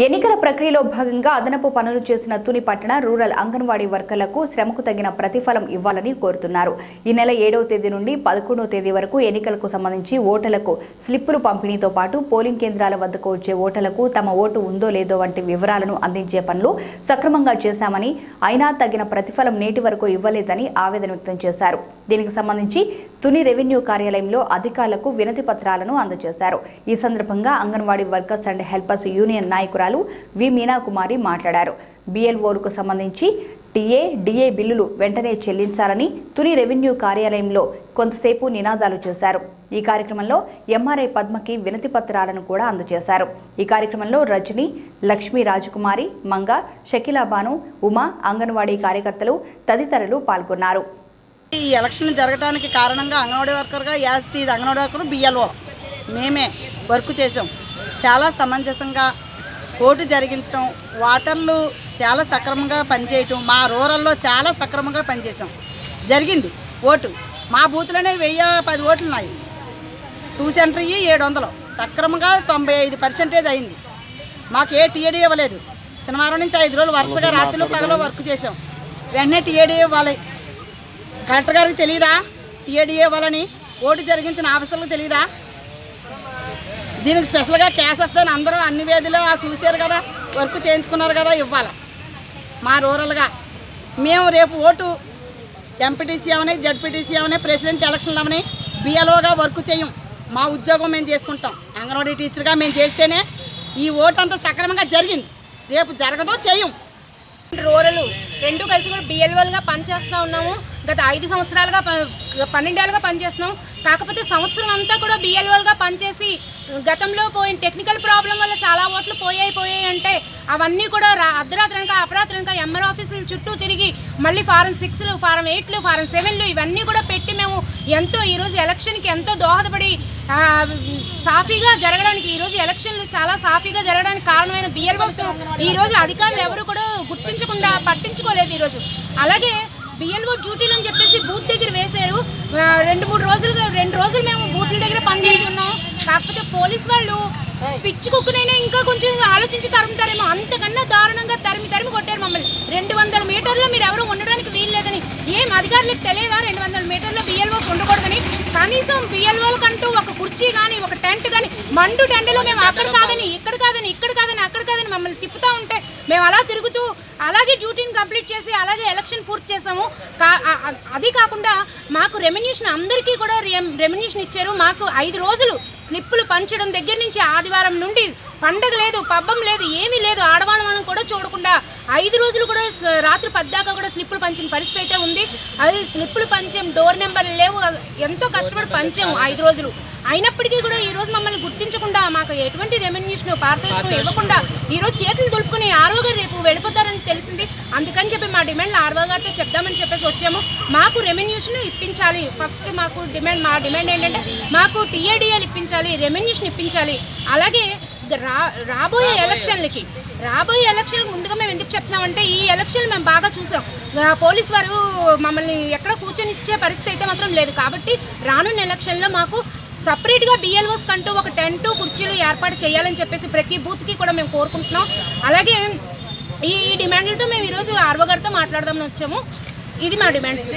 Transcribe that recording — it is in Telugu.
ఎన్నికల ప్రక్రియలో భాగంగా అదనపు పనులు చేసిన తుని పట్టణ రూరల్ అంగన్వాడీ వర్కర్లకు శ్రమకు తగిన ప్రతిఫలం ఇవ్వాలని కోరుతున్నారు. ఈ నెల 7వ తేదీ నుండి 11వ తేదీ వరకు ఎన్నికలకు సంబంధించి ఓటర్లకు స్లిప్పులు పంపిణీతో పాటు పోలింగ్ కేంద్రాల వద్దకు వచ్చే ఓటర్లకు తమ ఓటు ఉందో లేదో వంటి వివరాలను అందించే పనులు సక్రమంగా చేశామని, అయినా తగిన ప్రతిఫలం నేటి వరకు ఇవ్వలేదని ఆవేదన వ్యక్తం చేశారు. దీనికి సంబంధించి తుని రెవెన్యూ కార్యాలయంలో అధికారులకు వినతి పత్రాలను అందజేశారు. ఈ సందర్భంగా anganwadi workers and helpers union నాయకురాలు వి మీనాకుమారి మాట్లాడారు. బిఎల్ఓలకు సంబంధించి డిఏ బిల్లులు వెంటనే చెల్లించాలని తుని రెవెన్యూ కార్యాలయంలో కొంతసేపు నినాదాలు చేశారు. ఈ కార్యక్రమంలో ఎంఆర్ఐ పద్మకి వినతి పత్రాలను కూడా అందజేశారు. ఈ కార్యక్రమంలో రజని, లక్ష్మీ, రాజకుమారి, మంగ, షకీలాబాను, ఉమా, అంగన్వాడీ కార్యకర్తలు తదితరులు పాల్గొన్నారు. ఈ ఎలక్షన్ జరగడానికి కారణంగా అంగన్వాడీ వర్కర్గా యాస్టీజ్ అంగన్వాడీ వర్కర్ బిఎల్ఓ మేమే వర్క్ చేసాం. చాలా సమంజసంగా ఓటు జరిగించడం, వాటర్లు చాలా సక్రమంగా పనిచేయటం, మా రూరల్లో చాలా సక్రమంగా పనిచేసాం. జరిగింది ఓటు. మా బూత్లోనే 1010 ఓట్లు ఉన్నాయి. 2 సెంటర్ 700 సక్రమంగా 95% అయింది. మాకు ఏ టీఏడీ ఇవ్వలేదు. శనివారం నుంచి 5 రోజులు వరుసగా రాత్రులు పగలు వర్క్ చేసాం. వెంటనే టీఏడీ ఇవ్వాలి. కలెక్టర్ గారికి తెలియదా టీఏడీ ఇవ్వాలని? ఓటు జరిగించిన ఆఫీసర్లకు తెలియదా? దీనికి స్పెషల్గా క్యాష్ వస్తుందని అందరూ అన్ని వేదిలో చూశారు కదా, వర్క్ చేయించుకున్నారు కదా, ఇవ్వాలి. మా రూరల్గా మేము రేపు ఓటు ఎంపీటీసీ అవని, జడ్పీటీసీ అవని, ప్రెసిడెంట్ ఎలక్షన్లు అవని బిఎల్ఓగా వర్క్ చేయం. మా ఉద్యోగం మేము చేసుకుంటాం. అంగన్వాడీ టీచర్గా మేము చేస్తేనే ఈ ఓటు అంతా సక్రమంగా జరిగింది. రేపు జరగదో చేయం. రూరల్ రెండు కలిసి కూడా బిఎల్ఓలుగా పనిచేస్తూ ఉన్నాము. గత 5 సంవత్సరాలుగా 12 ఏళ్ళుగా పనిచేస్తున్నాం. కాకపోతే సంవత్సరం అంతా కూడా బిఎల్ఓలుగా పనిచేసి గతంలో పోయిన టెక్నికల్ ప్రాబ్లం వల్ల చాలా ఓట్లు పోయాయి అంటే అవన్నీ కూడా అర్ధరాత్రనక అపరాత్రనక ఎంఆర్ ఆఫీసుల చుట్టూ తిరిగి మళ్ళీ ఫారం 6లు, ఫారం 8లు, ఫారం 7లు ఇవన్నీ కూడా పెట్టి మేము ఎంతో ఈరోజు ఎలక్షన్కి ఎంతో దోహదపడి సాఫీగా జరగడానికి, ఈరోజు ఎలక్షన్లు చాలా సాఫీగా జరగడానికి కారణమైన బిఎల్ఓస్ ఈరోజు అధికారులు ఎవరు కూడా గుర్తించకుండా పట్టించుకోలేదు ఈరోజు. అలాగే బిఎల్ఓ డ్యూటీలు అని చెప్పేసి బూత్ దగ్గర వేశారు. 2 రోజులు మేము బూత్ల దగ్గర పనిచేసి ఉన్నాం. కాకపోతే పోలీస్ వాళ్ళు పిచ్చి కుక్కునైనా ఇంకా కొంచెం ఆలోచించి తరుముతారేమో, అంతకన్నా దారుణంగా తరిమి కొట్టారు మమ్మల్ని. 200 మీటర్లో మీరు ఎవరు ఉండడానికి వీల్లేదని. ఏం అధికారులకు తెలియదా 200 మీటర్లో బిఎల్ఓస్ ఉండకూడదని? కనీసం బిఎల్ఓలకంటూ ఒక కుర్చీ కానీ, ఒక టెంట్ కానీ, మండు టెంట్లో మేము అక్కడ కాదని ఇక్కడ కాదని అక్కడ కాదని మమ్మల్ని తిప్పుతూ ఉంటే మేము అలా తిరుగుతూ అలాగే డ్యూటీని కంప్లీట్ చేసి అలాగే ఎలక్షన్ పూర్తి చేసాము. అది కాకుండా మాకు రెమ్యునేషన్ అందరికీ కూడా రెమ్యునేషన్ ఇచ్చారు. మాకు 5 రోజులు స్లిప్పులు పంచడం దగ్గర నుంచి ఆదివారం నుండి పండగ లేదు, పబ్బం లేదు, ఏమీ లేదు. ఆడవాళ్ళం కూడా చూడకుండా 5 రోజులు కూడా రాత్రి 10 దాకా కూడా స్లిప్పులు పంచిన పరిస్థితి అయితే ఉంది. అది స్లిప్పులు పంచాం, డోర్ నెంబర్లు లేవు, ఎంతో కష్టపడి పంచాము 5 రోజులు. అయినప్పటికీ కూడా ఈరోజు మమ్మల్ని గుర్తించకుండా మాకు ఎటువంటి రెమ్యునేషన్ పారితోషికం ఇవ్వకుండా ఈరోజు చేతులు దులుపుకుని ఆర్ఓ గారు రేపు వెళ్ళిపోతారని తెలిసింది. అందుకని చెప్పి మా డిమాండ్లు ఆర్ఓ గారితో చెప్దామని చెప్పేసి వచ్చాము. మాకు రెమ్యునేషన్ ఇప్పించాలి. ఫస్ట్ మా డిమాండ్ ఏంటంటే మాకు టీఏడీఏలు ఇప్పించాలి, రెమ్యునేషన్ ఇప్పించాలి. అలాగే రాబోయే ఎలక్షన్లకు ముందుగా మేము ఎందుకు చెప్తున్నామంటే ఈ ఎలక్షన్లు మేము బాగా చూసాం. పోలీస్ వారు మమ్మల్ని ఎక్కడ కూర్చొని ఇచ్చే పరిస్థితి అయితే మాత్రం లేదు. కాబట్టి రానున్న ఎలక్షన్లో మాకు సపరేట్గా బిఎల్ఓస్ కంటూ ఒక టెంటు, కుర్చీలు ఏర్పాటు చేయాలని చెప్పేసి ప్రతి బూత్కి కూడా మేము కోరుకుంటున్నాం. అలాగే ఈ డిమాండ్లతో మేము ఈరోజు ఆర్ఓ గారితో మాట్లాడదామని వచ్చాము. ఇది మా డిమాండ్స్.